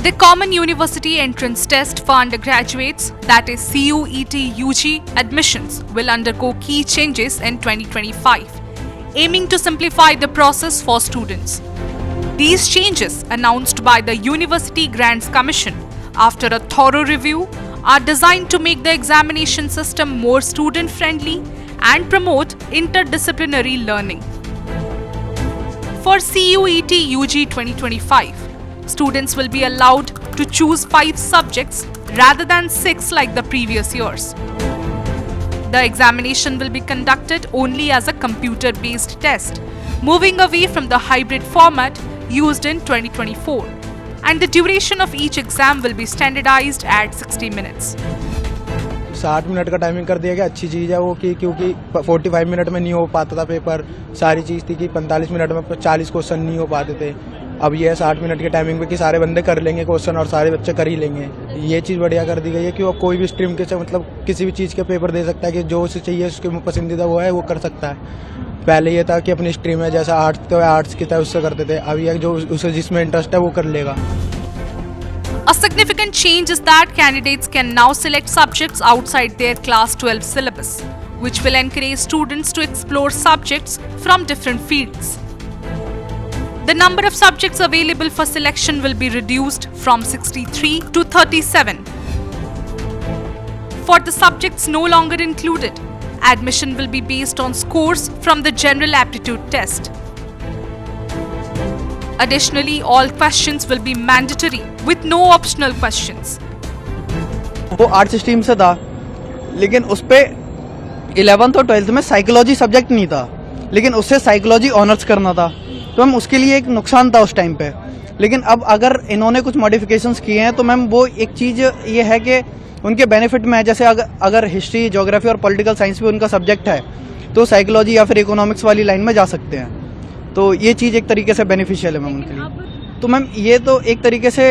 The Common University Entrance Test for undergraduates, that is CUET UG admissions, will undergo key changes in 2025, aiming to simplify the process for students. These changes, announced by the University Grants Commission after a thorough review, are designed to make the examination system more student-friendly and promote interdisciplinary learning. For CUET UG 2025, students will be allowed to choose 5 subjects rather than 6 like the previous years. The examination will be conducted only as a computer-based test, moving away from the hybrid format used in 2024, and the duration of each exam will be standardized at 60 minutes. 60 minute का timing कर दिया गया, अच्छी चीज़ है वो कि क्योंकि 45 minute में नहीं हो पाता था पेपर। सारी चीज़ थी कि 45 मिनट में 40 क्वेश्चन नहीं हो पाते थे। अब ये है 60 मिनट के टाइमिंग पे कि सारे बंदे कर लेंगे क्वेश्चन और सारे बच्चे कर ही लेंगे। ये चीज़ बढ़िया कर दी गई है कि वो कोई भी स्ट्रीम के मतलब किसी भी चीज़ के पेपर दे सकता है कि जो उसे चाहिए उसके पसंदीदा वो है वो कर सकता है। पहले ये था कि अपनी स्ट्रीम है, जैसा आर्ट्स तो आर्ट्स की था उससे करते थे। अब ये जो उसे जिसमें इंटरेस्ट है वो कर लेगा। A significant change is that candidates can now select subjects outside their Class 12 syllabus, which will encourage students to explore subjects from different fields. The number of subjects available for selection will be reduced from 63 to 37. For the subjects no longer included, admission will be based on scores from the General Aptitude Test. Additionally, all questions will be mandatory with no optional questions. वो arts stream से था, लेकिन उस पे 11th और 12th में psychology subject नहीं था, लेकिन उससे साइकोलॉजी ऑनर्स करना था, तो मैम उसके लिए एक नुकसान था उस टाइम पे। लेकिन अब अगर इन्होंने कुछ मॉडिफिकेशंस किए हैं तो मैम वो एक चीज़ ये है कि उनके बेनिफिट में है। जैसे अगर हिस्ट्री, ज्योग्राफी और पॉलिटिकल साइंस भी उनका सब्जेक्ट है तो साइकोलॉजी या फिर इकोनॉमिक्स वाली लाइन में जा सकते हैं। तो ये चीज़ एक तरीके से बेनिफिशियल है मैम उनके लिए। तो मैम ये तो एक तरीके से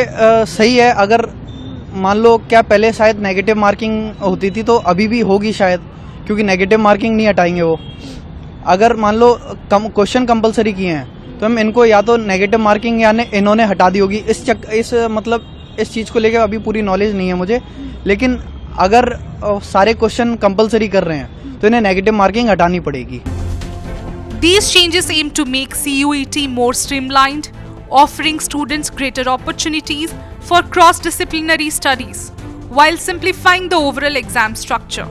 सही है। अगर मान लो क्या पहले शायद नेगेटिव मार्किंग होती थी तो अभी भी होगी शायद, क्योंकि नेगेटिव मार्किंग नहीं हटाएंगे वो। अगर मान लो क्वेश्चन कंपलसरी किए हैं तो मैम इनको या तो नेगेटिव मार्किंग या इन्होंने हटा दी होगी। इस चीज़ को लेकर अभी पूरी नॉलेज नहीं है मुझे, लेकिन अगर सारे क्वेश्चन कंपलसरी कर रहे हैं तो इन्हें नेगेटिव मार्किंग हटानी पड़ेगी। These changes aim to make CUET more streamlined, offering students greater opportunities for cross-disciplinary studies, while simplifying the overall exam structure.